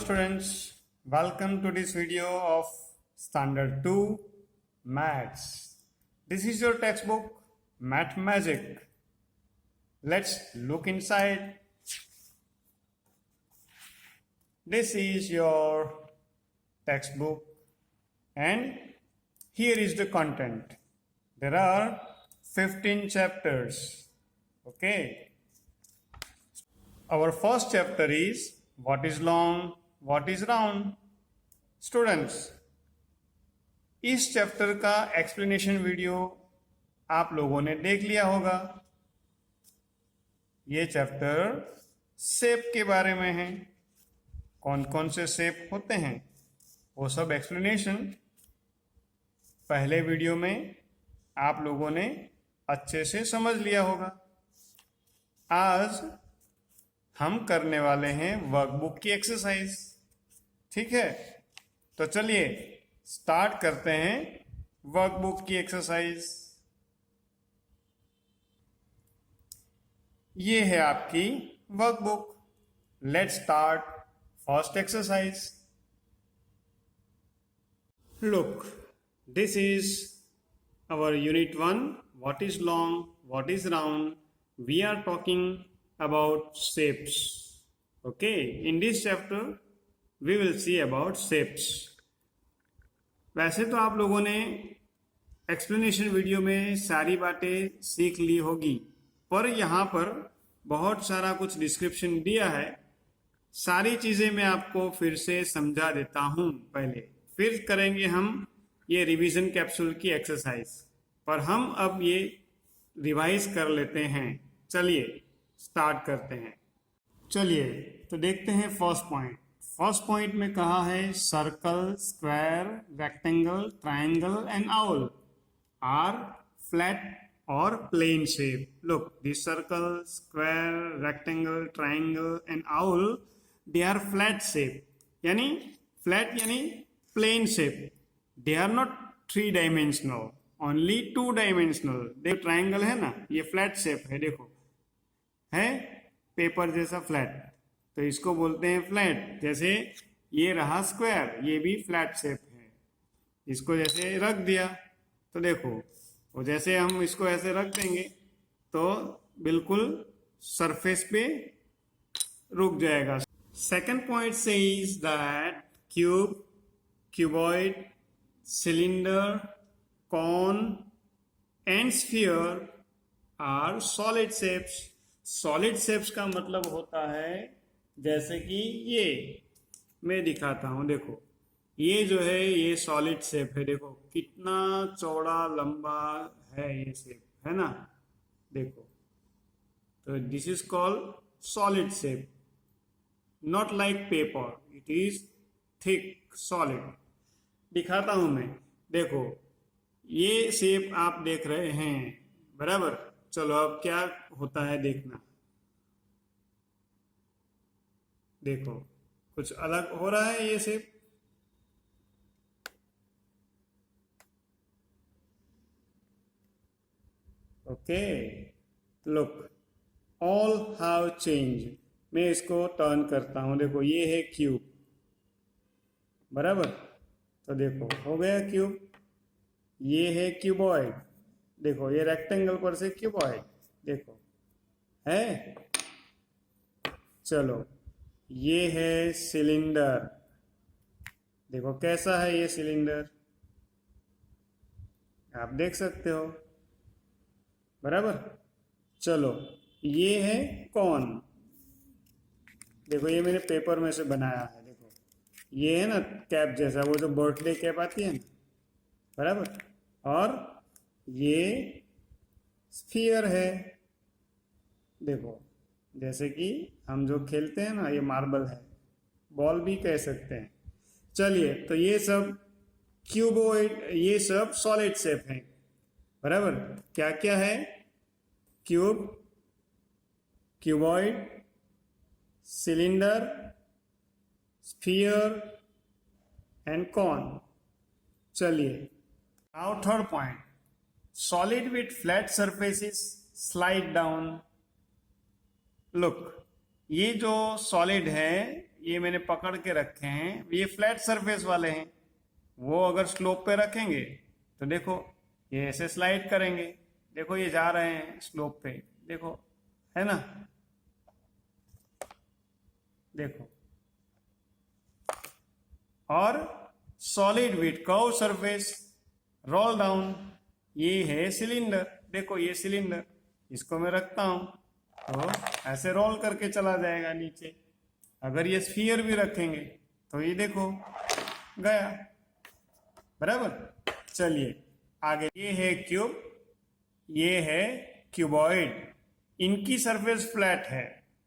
students, welcome to this video of Standard 2 Maths. This is your textbook Math Magic. Let's look inside. This is your textbook and here is the content. There are 15 chapters. Okay. Our first chapter is what is long, what is round. Students, इस chapter का explanation video आप लोगों ने देख लिया होगा. ये chapter shape के बारे में है. कौन कौन से शेप होते हैं वो सब एक्सप्लेनेशन पहले वीडियो में आप लोगों ने अच्छे से समझ लिया होगा. आज हम करने वाले हैं वर्कबुक की एक्सरसाइज. ठीक है, तो चलिए स्टार्ट करते हैं वर्कबुक की एक्सरसाइज. ये है आपकी workbook. Let's start first exercise. Look, this is our unit 1, what is long, what is round. We are talking about shapes. Okay, in this chapter we will see about shapes. वैसे तो आप लोगों ने explanation video में सारी बातें सीख ली होगी, पर यहाँ पर बहुत सारा कुछ डिस्क्रिप्शन दिया है. सारी चीज़ें मैं आपको फिर से समझा देता हूँ. पहले फिर करेंगे हम ये रिवीजन कैप्सूल की एक्सरसाइज, पर हम अब ये रिवाइज कर लेते हैं. चलिए स्टार्ट करते हैं. चलिए तो देखते हैं फर्स्ट पॉइंट. फर्स्ट पॉइंट में कहा है circle, square, rectangle, triangle and oval are flat और plane shape. Look, this circle, square, rectangle, triangle and oval, they are flat shape. यानी फ्लैट यानी plane shape. They are not 3 dimensional, only 2 dimensional. देखो triangle है ना, ये flat shape है. देखो है पेपर जैसा फ्लैट, तो इसको बोलते हैं फ्लैट. जैसे ये रहा स्क्वायर, ये भी फ्लैट शेप है. इसको जैसे रख दिया तो देखो, और जैसे हम इसको ऐसे रख देंगे तो बिल्कुल सरफेस पे रुक जाएगा. सेकंड पॉइंट से is that cube, cuboid, cylinder, cone and sphere are solid shapes. Solid shapes का मतलब होता है जैसे कि ये मैं दिखाता हूँ. देखो ये जो है ये सॉलिड शेप है. देखो कितना चौड़ा लंबा है ये शेप, है ना. देखो तो this is called solid shape. Not like paper, it is thick solid. दिखाता हूं मैं. देखो ये शेप आप देख रहे हैं, बराबर. चलो अब क्या होता है देखना. देखो कुछ अलग हो रहा है ये shape. Okay, look, all have change. मैं इसको टर्न करता हूं. देखो ये है क्यूब, बराबर. तो देखो हो गया क्यूब. ये है क्यूबॉइड. देखो ये रेक्टेंगल पर से क्यूबॉइड. देखो है. चलो ये है सिलेंडर. देखो कैसा है ये सिलेंडर, आप देख सकते हो, बराबर. चलो ये है कॉन. देखो ये मैंने पेपर में से बनाया है. ये है ना कैप जैसा, वो जो बर्थडे कैप आती है ना, बराबर. और ये स्फीयर है. देखो जैसे कि हम जो खेलते हैं ना, ये मार्बल है, बॉल भी कह सकते हैं. चलिए तो ये सब क्यूबॉइड, ये सब सॉलिड शेप है, बराबर. क्या क्या है? Cube, cuboid, cylinder, sphere and cone. चलिए now third point, solid with flat surfaces slide down. look, ये जो सॉलिड है ये मैंने पकड़ के रखे हैं, ये फ्लैट सरफेस वाले हैं। वो अगर स्लोप पे रखेंगे तो देखो ये ऐसे स्लाइड करेंगे, देखो ये जा रहे हैं स्लोप पे, देखो है ना, देखो। और solid with curve surface roll down, ये है सिलेंडर, देखो ये सिलेंडर, इसको मैं रखता हूं तो ऐसे रोल करके चला जाएगा नीचे। अगर ये स्फीयर भी रखेंगे तो ये देखो गया, बराबर। चलिए आगे, ये है क्यूब, ये है क्यूबॉइड, इनकी सरफेस फ्लैट है,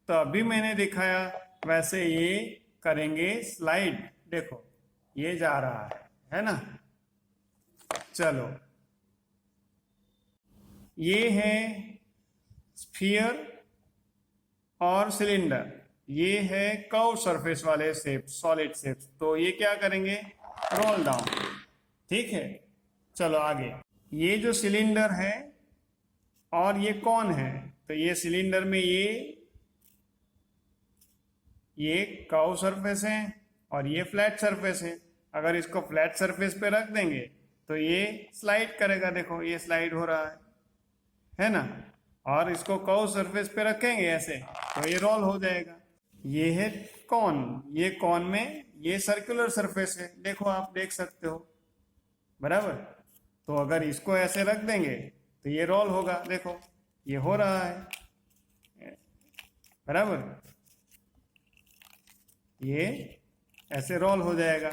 तो अभी मैंने दिखाया वैसे ये करेंगे स्लाइड, देखो ये जा रहा है ना। चलो, ये है स्फीयर और सिलेंडर, ये है कर्व सरफेस वाले शेप, सॉलिड शेप, तो ये क्या करेंगे, रोल डाउन, ठीक है। चलो आगे, ये जो सिलेंडर है और ये कौन है, तो ये सिलेंडर में ये कर्व सरफेस है और ये फ्लैट सरफेस है। अगर इसको फ्लैट सरफेस पे रख देंगे तो ये स्लाइड करेगा, देखो ये स्लाइड हो रहा है ना। और इसको कर्व सरफेस पे रखेंगे ऐसे तो ये रोल हो जाएगा। ये है कॉन, ये कॉन में ये सर्कुलर सरफेस है, देखो आप देख सकते हो, बराबर। तो अगर इसको ऐसे रख देंगे तो ये रोल होगा, देखो ये हो रहा है, बराबर, ये ऐसे रोल हो जाएगा,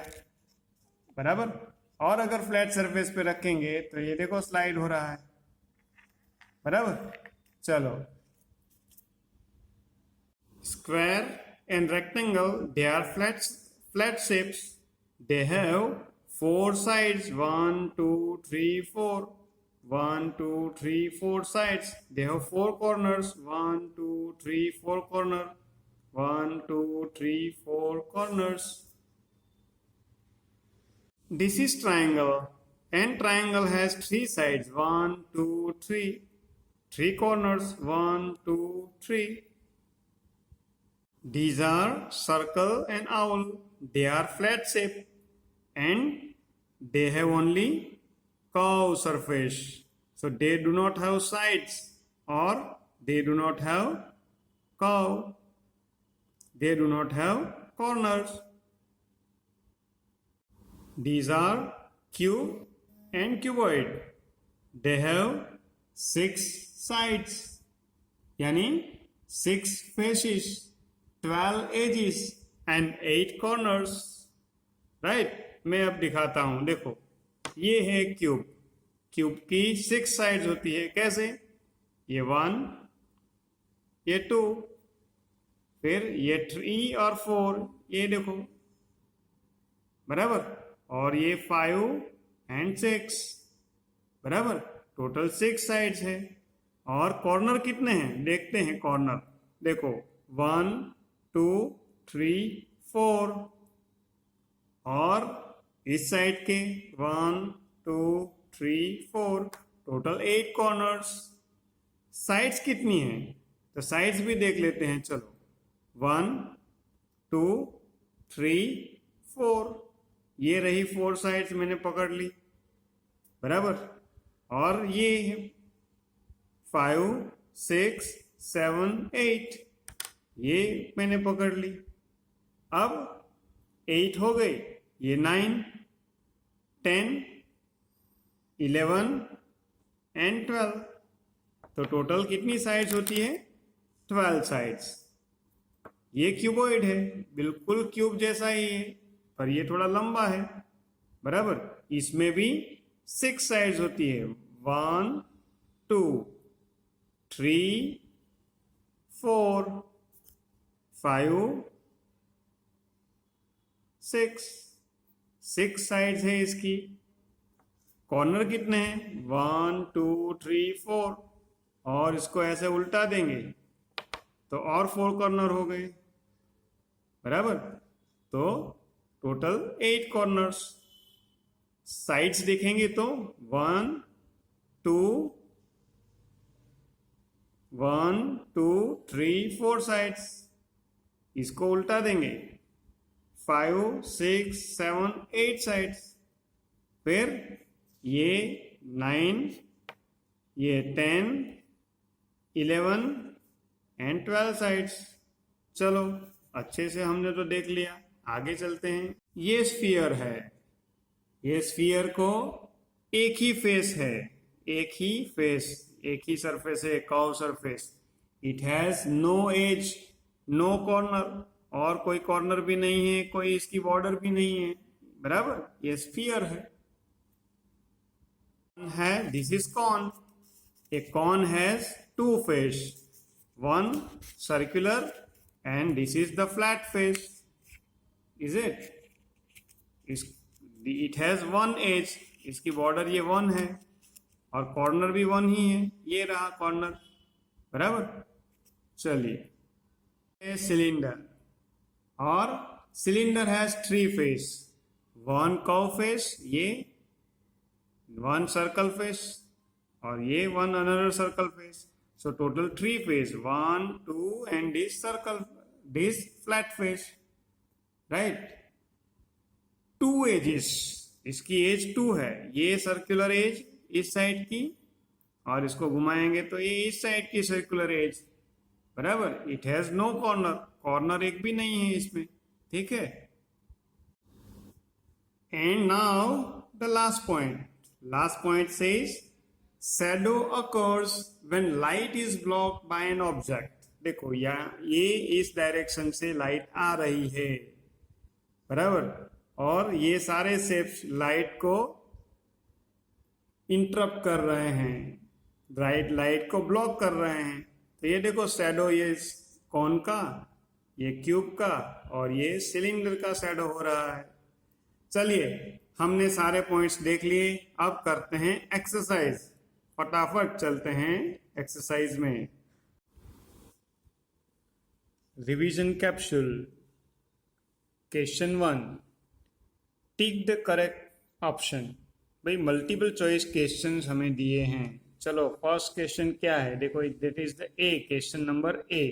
बराबर। और अगर फ्लैट सरफेस पे रखेंगे तो ये देखो स्लाइड हो रहा है, बराबर। चलो, square and rectangle, they are flat shapes, they have 4 sides, 1 2 3 4, 1 2 3 4 sides, they have 4 corners, 1 2 3 4 corner, 1 2 3 4 corners. This is triangle, and triangle has 3 sides, 1 2 3, 3 corners, 1 2 3. These are circle and owl, they are flat shape and they have only curved surface, so they do not have sides or they do not have curve, they do not have corners. These are cube and cuboid, they have 6 sides यानी 6 faces, 12 edges and 8 corners, right? मैं अब दिखाता हूं, देखो ये है cube, cube की 6 sides होती है, कैसे, ये 1, ये 2, फिर ये 3 और 4, ये देखो, बराबर, और ये 5 एंड 6, बराबर, टोटल 6 साइड्स है। और कॉर्नर कितने हैं, देखते हैं कॉर्नर, देखो 1 2 3 4, और इस साइड के 1 2 3 4, टोटल 8 कॉर्नर्स। साइड्स कितनी हैं, तो साइड्स भी देख लेते हैं, चलो 1 2 3 4, ये रही 4 साइड्स मैंने पकड़ ली, बराबर। और ये 5 6 7 8, ये मैंने पकड़ ली। अब 8 हो गए, ये 9 10 11 एंड 12, तो टोटल कितनी साइड्स होती है, 12 साइड्स। ये क्यूबॉइड है, बिल्कुल क्यूब जैसा ही है, पर ये थोड़ा लंबा है, बराबर। इसमें भी 6 साइड्स होती है, 1 2 3 4 5 6 साइड्स है इसकी। कॉर्नर कितने हैं, 1 2 3 4, और इसको ऐसे उल्टा देंगे तो और 4 कॉर्नर हो गए, बराबर। तो टोटल 8 कॉर्नर्स। साइड्स देखेंगे तो 1 2 1 2 3 4 साइड्स, इसको उल्टा देंगे 5 6 7 8 साइड्स, फिर ये 9, ये 10 11 एंड 12 साइड्स। चलो अच्छे से हमने तो देख लिया, आगे चलते हैं। ये स्फीयर है, ये स्फीयर को एक ही फेस है, एक ही फेस, एक ही सरफेस है, curve surface. It has no edge, no corner, और कोई कॉर्नर भी नहीं है, कोई इसकी बॉर्डर भी नहीं है, बराबर। ये स्फीयर है this is cone. A cone has two face, one circular and this is the flat face, is it? It has one edge, इसकी बॉर्डर ये वन है और कॉर्नर भी वन ही है, ये रहा कॉर्नर, बराबर। चलिए सिलेंडर, और cylinder has three face, one curve face, ये वन सर्कल फेस, और ये one another circle face. So total three face, 1 2 and this circle, this flat face, right. Two edges, इसकी एज 2 है, ये सर्कुलर एज इस side की, और इसको घुमाएंगे तो ये इस साइड की सर्कुलर एज, बराबर। It has no corner, corner एक भी नहीं है इसमें, ठीक है। And now the last point says shadow occurs when light is blocked by an object. देखो ये इस डायरेक्शन से लाइट आ रही है, बराबर, और ये सारे शेप्स लाइट को इंटरप्ट कर रहे हैं, ब्राइट लाइट को ब्लॉक कर रहे हैं। तो ये देखो शैडो, ये कॉन का, ये क्यूब का, और ये सिलेंडर का शैडो हो रहा है। चलिए हमने सारे पॉइंट्स देख लिए, अब करते हैं एक्सरसाइज, फटाफट चलते हैं एक्सरसाइज में। Revision capsule. Question 1, tick the correct option. भाई मल्टीपल चॉइस क्वेश्चंस हमें दिए हैं। चलो फर्स्ट क्वेश्चन क्या है, देखो that is the A, question number A.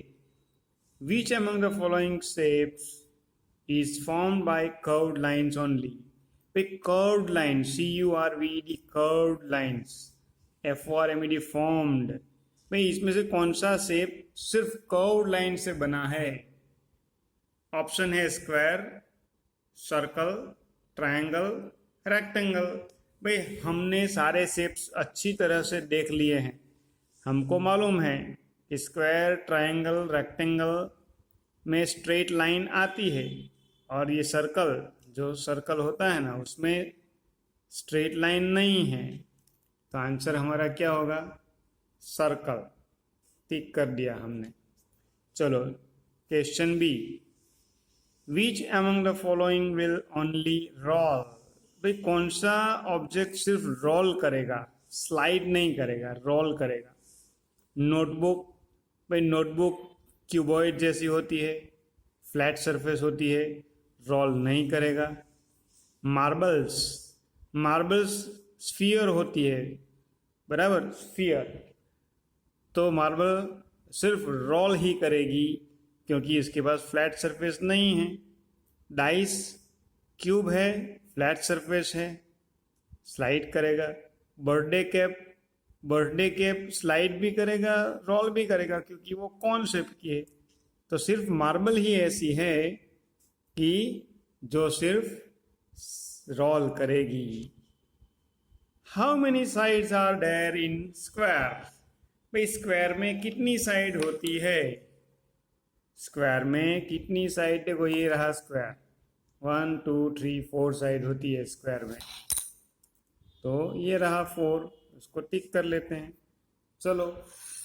Which among the following shapes is formed by curved lines only. भाई curved line, CURVED, curved lines, FORMED, formed. भाई इसमें से कौन सा शेप सिर्फ कर्व्ड लाइन से बना है? ऑप्शन है स्क्वायर, सर्कल, ट्रायंगल, रेक्टेंगल। भाई हमने सारे शेप्स अच्छी तरह से देख लिए हैं, हमको मालूम है स्क्वायर, ट्रायंगल, रेक्टेंगल में स्ट्रेट लाइन आती है, और ये सर्कल, जो सर्कल होता है ना, उसमें स्ट्रेट लाइन नहीं है। तो आंसर हमारा क्या होगा? सर्कल। टिक कर दिया हमने। चलो question B, which among the following will only roll. भाई कौन सा ऑब्जेक्ट सिर्फ रोल करेगा, स्लाइड नहीं करेगा, रोल करेगा? नोटबुक। भाई नोटबुक क्यूबॉइड जैसी होती है, फ्लैट सरफेस होती है, रोल नहीं करेगा। मार्बल्स, मार्बल्स स्फीयर होती है, बराबर, स्फीयर, तो मार्बल सिर्फ रोल ही करेगी क्योंकि इसके पास फ्लैट सरफेस नहीं है। डाइस क्यूब है, फ्लैट सरफेस है, स्लाइड करेगा। Birthday cap, birthday cap slide भी करेगा, रोल भी करेगा क्योंकि वो कौन शेप की है। तो सिर्फ मार्बल ही ऐसी है कि जो सिर्फ रोल करेगी। How many sides are there in square. भाई स्क्वायर में कितनी साइड होती है? स्क्वायर में कितनी साइड? देखो ये रहा स्क्वायर, 1 2 3 4 साइड होती है स्क्वायर में, तो ये रहा 4, उसको टिक कर लेते हैं। चलो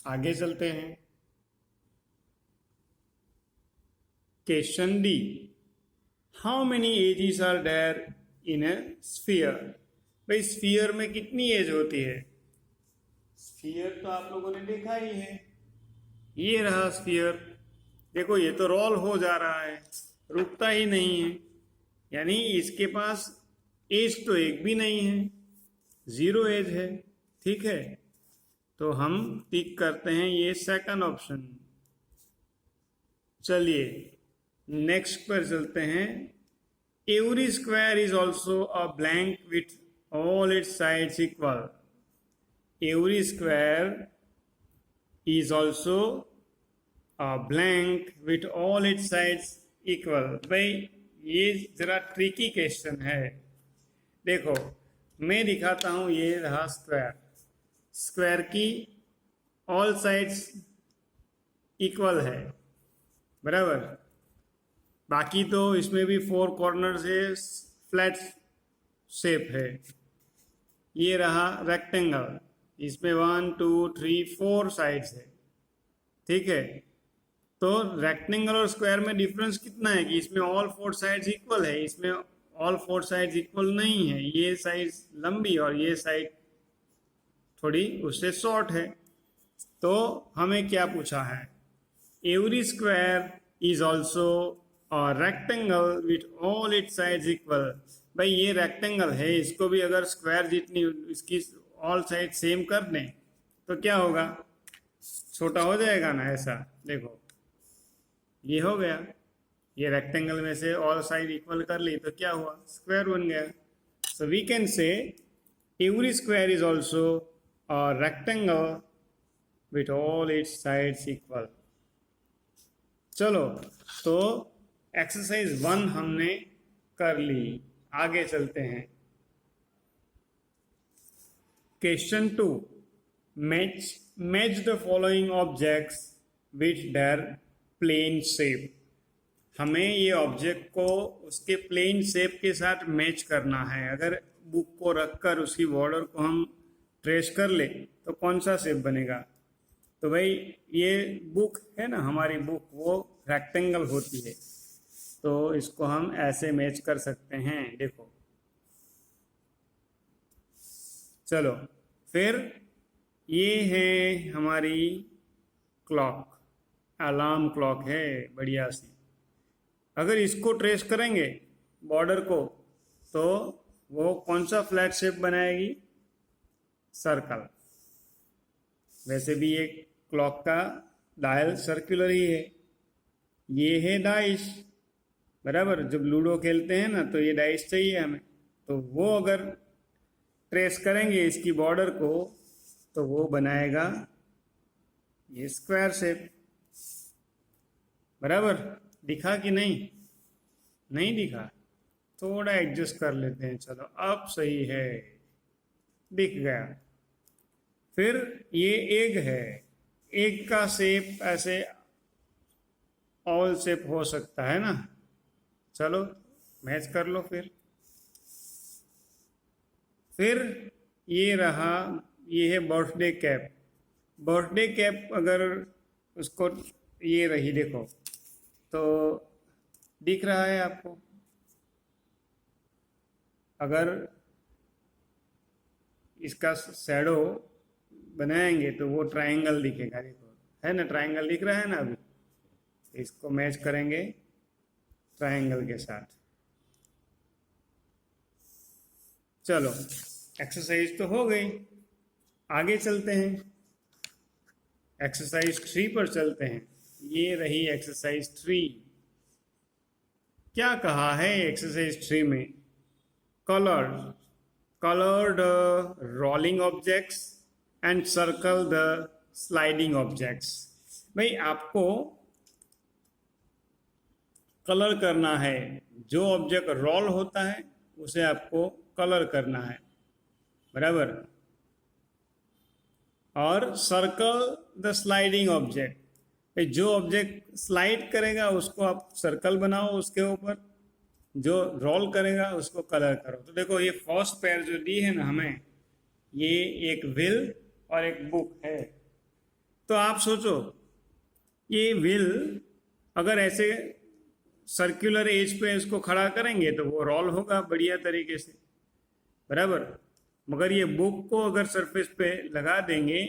आगे चलते हैं। Question D, how many edges are there in a sphere. भाई स्फीयर में कितनी एज होती है? स्फीयर तो आप लोगों ने देखा ही है, ये रहा स्फीयर। देखो ये तो रोल हो जा रहा है, रुकता ही नहीं है, यानी इसके पास एज तो एक भी नहीं है, 0 एज है, ठीक है। तो हम टिक करते हैं ये सेकंड ऑप्शन। चलिए नेक्स्ट पर चलते हैं। Every square is also a blank with all its sides equal. Every square is also a blank with all its sides equal. भाई ये जरा ट्रिकी क्वेश्चन है. देखो मैं दिखाता हूं, ये रहा स्क्वायर. स्क्वायर की ऑल साइड्स इक्वल है, बराबर. बाकी तो इसमें भी 4 कॉर्नर से फ्लैट शेप है. ये रहा रेक्टेंगल, इसमें 1 2 3 4 साइड्स है, ठीक है. तो रेक्टेंगल और स्क्वायर में डिफरेंस कितना है कि इसमें ऑल 4 साइड्स इक्वल है, इसमें ऑल 4 साइड्स इक्वल नहीं है. ये साइड लंबी और ये साइड थोड़ी उससे शॉर्ट है. तो हमें क्या पूछा है, every square is also rectangle with all its sides equal. भाई ये रेक्टेंगल है, इसको भी अगर स्क्वायर जितनी इसकी ऑल साइड सेम कर दें तो क्या होगा, छोटा हो जाएगा ना. ऐसा देखो ये हो गया, ये रेक्टेंगल में से ऑल साइड इक्वल कर ली तो क्या हुआ, स्क्वायर बन गया. So we can say every square is also rectangle with all its sides equal. चलो तो एक्सरसाइज 1 हमने कर ली, आगे चलते हैं. Question 2, match the following objects with their plane shape. हमें ये ऑब्जेक्ट को उसके प्लेन शेप के साथ मैच करना है. अगर बुक को रखकर उसकी बॉर्डर को हम ट्रेस कर ले तो कौन सा शेप बनेगा. तो भाई ये बुक है ना, हमारी बुक वो रेक्टेंगल होती है, तो इसको हम ऐसे मैच कर सकते हैं. देखो चलो फिर ये है हमारी क्लॉक, अलार्म क्लॉक है बढ़िया सी. अगर इसको ट्रेस करेंगे बॉर्डर को तो वो कौन सा फ्लैट शेप बनाएगी, सर्कल. वैसे भी ये क्लॉक का डायल सर्कुलर ही है. ये है डाइस, बराबर. जब लूडो खेलते हैं ना तो ये डाइस चाहिए हमें, तो वो अगर ट्रेस करेंगे इसकी बॉर्डर को तो वो बनाएगा ये स्क्वायर शेप, बराबर. दिखा कि नहीं, नहीं दिखा, थोड़ा एडजस्ट कर लेते हैं. चलो अब सही है, दिख गया. फिर ये एग है, एग का शेप ऐसे ऑल शेप हो सकता है ना. चलो मैच कर लो. फिर ये रहा, ये है बर्थडे कैप. बर्थडे कैप अगर उसको ये रही, देखो तो दिख रहा है आपको. अगर इसका शैडो बनाएंगे तो वो ट्रायंगल दिखेगा. देखो है ना, ट्रायंगल दिख रहा है ना. अभी इसको मैच करेंगे ट्रायंगल के साथ. चलो एक्सरसाइज तो हो गई, आगे चलते हैं. एक्सरसाइज 3 पर चलते हैं. ये रही एक्सरसाइज 3. क्या कहा है एक्सरसाइज 3 में, color the rolling objects and circle the sliding objects. भाई आपको कलर करना है, जो ऑब्जेक्ट रोल होता है उसे आपको कलर करना है, बराबर. और सर्कल द स्लाइडिंग ऑब्जेक्ट, जो ऑब्जेक्ट स्लाइड करेगा उसको आप सर्कल बनाओ, उसके ऊपर जो रोल करेगा उसको कलर करो. तो देखो ये फर्स्ट पेयर जो दी है ना हमें, ये एक व्हील और एक बुक है. तो आप सोचो ये व्हील अगर ऐसे सर्कुलर एज पे इसको खड़ा करेंगे तो वो रोल होगा बढ़िया तरीके से, बराबर. मगर ये बुक को अगर सरफेस पे लगा देंगे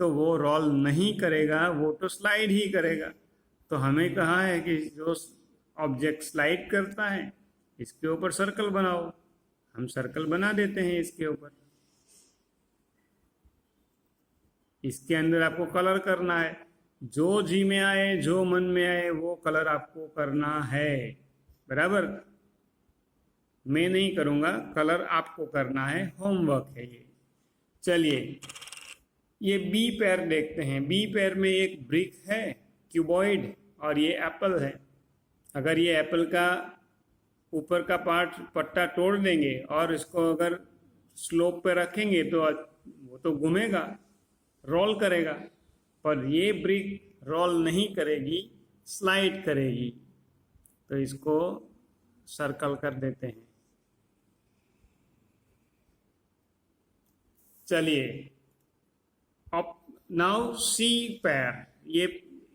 तो वो रोल नहीं करेगा, वो तो स्लाइड ही करेगा. तो हमें कहा है कि जो ऑब्जेक्ट स्लाइड करता है इसके ऊपर सर्कल बनाओ. हम सर्कल बना देते हैं इसके ऊपर. इसके अंदर आपको कलर करना है, जो जी में आए, जो मन में आए वो कलर आपको करना है, बराबर. मैं नहीं करूँगा, कलर आपको करना है, होमवर्क है ये। चलिए ये बी पेयर देखते हैं। बी पेयर में एक ब्रिक है, क्यूबॉइड, और ये एप्पल है। अगर ये एप्पल का ऊपर का पार्ट पट्टा तोड़ देंगे और इसको अगर स्लोप पे रखेंगे तो वो तो घूमेगा, रोल करेगा, पर ये ब्रिक रोल नहीं करेगी, स्लाइड करेगी। तो इसको सर्कल कर देते हैं। चलिए अब नाउ सी पेयर, ये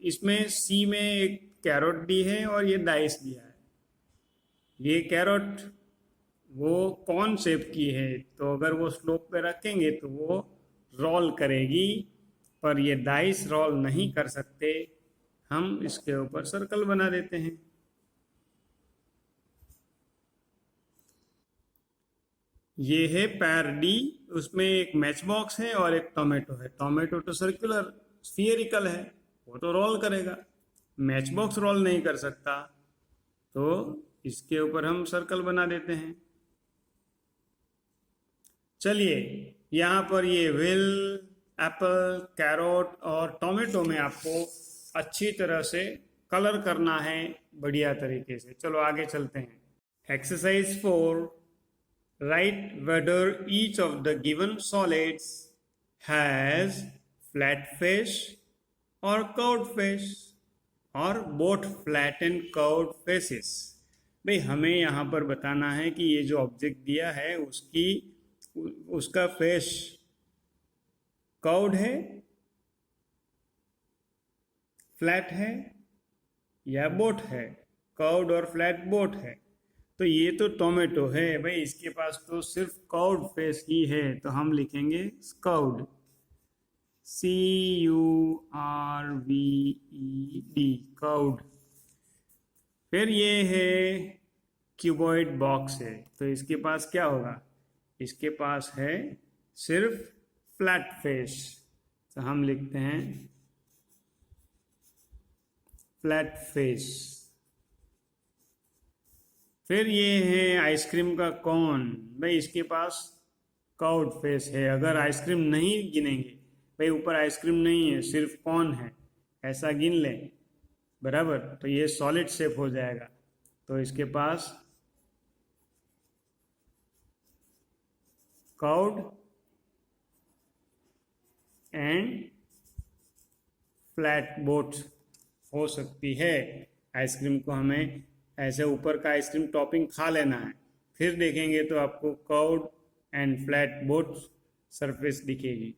इसमें सी में एक कैरोट दी है और ये डाइस दिया है। ये कैरोट वो कौन शेप की है, तो अगर वो स्लोप पे रखेंगे तो वो रोल करेगी, पर ये डाइस रोल नहीं कर सकते। हम इसके ऊपर सर्कल बना देते हैं। ये है पैर डी, उसमें एक मैच बॉक्स है और एक टोमेटो है। टोमेटो तो सर्कुलर स्फीयरिकल है, वो तो रोल करेगा, मैच बॉक्स रोल नहीं कर सकता, तो इसके ऊपर हम सर्कल बना देते हैं। चलिए यहाँ पर ये व्हील, एप्पल, कैरोट और टोमेटो में आपको अच्छी तरह से कलर करना है बढ़िया तरीके से। चलो आगे चलते हैं। Exercise 4, write whether each of the given solids has flat face or curved face or both flat and curved faces। भाई हमें यहाँ पर बताना है कि ये जो ऑब्जेक्ट दिया है उसका फेस कर्व्ड है, फ्लैट है या बोथ है। कर्व्ड और फ्लैट बोथ है। तो ये तो टोमेटो है भाई, इसके पास तो सिर्फ कर्व्ड फेस ही है, तो हम लिखेंगे कर्व्ड, CURVED, कर्व्ड। फिर ये है क्यूबॉइड बॉक्स है, तो इसके पास क्या होगा, इसके पास है सिर्फ फ्लैट फेस, तो हम लिखते हैं फ्लैट फेस। फिर ये है आइसक्रीम का कोन, भाई इसके पास कर्व्ड फेस है। अगर आइसक्रीम नहीं गिनेंगे, भाई ऊपर आइसक्रीम नहीं है, सिर्फ कोन है, ऐसा गिन लें, बराबर, तो ये सॉलिड शेप हो जाएगा। तो इसके पास कर्व्ड एंड फ्लैट बोथ हो सकती है। आइसक्रीम को हमें ऐसे ऊपर का आइसक्रीम टॉपिंग खा लेना है, फिर देखेंगे तो आपको curved and flat both surface दिखेगी।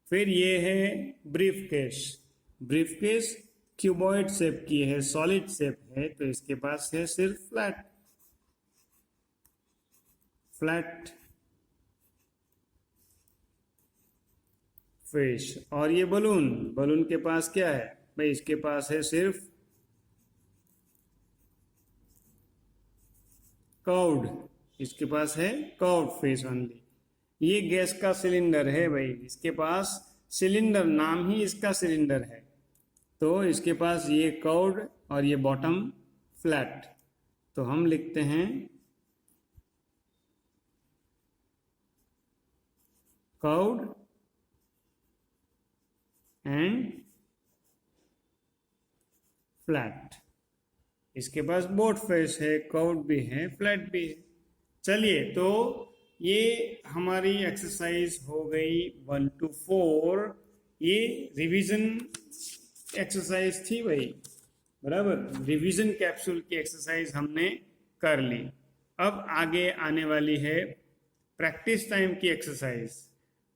फिर ये है brief case. Brief case cuboid shape की है, सॉलिड शेप है, तो इसके पास है सिर्फ फ्लैट फेस। और ये बलून के पास क्या है भाई, इसके पास है सिर्फ कर्व्ड, इसके पास है कर्व्ड फेस ओनली। ये गैस का सिलेंडर है भाई, इसके पास सिलेंडर, नाम ही इसका सिलेंडर है, तो इसके पास ये कर्व्ड और ये बॉटम फ्लैट, तो हम लिखते हैं कर्व्ड एंड फ्लैट। इसके पास बोथ फेस है, कर्व्ड भी है, फ्लैट भी है। चलिए तो ये हमारी एक्सरसाइज हो गई 1 to 4। ये रिवीजन एक्सरसाइज थी भाई, बराबर, रिवीजन कैप्सूल की एक्सरसाइज हमने कर ली। अब आगे आने वाली है प्रैक्टिस टाइम की एक्सरसाइज,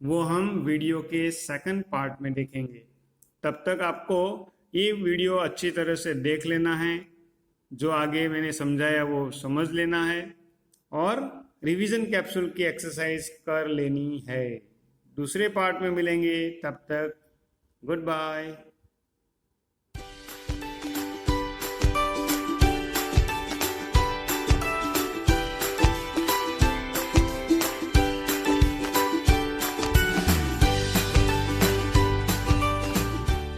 वो हम वीडियो के सेकंड पार्ट में देखेंगे। तब तक आपको ये वीडियो अच्छी तरह से देख लेना है, जो आगे मैंने समझाया वो समझ लेना है, और रिवीजन कैप्सूल की एक्सरसाइज कर लेनी है। दूसरे पार्ट में मिलेंगे, तब तक गुड बाय।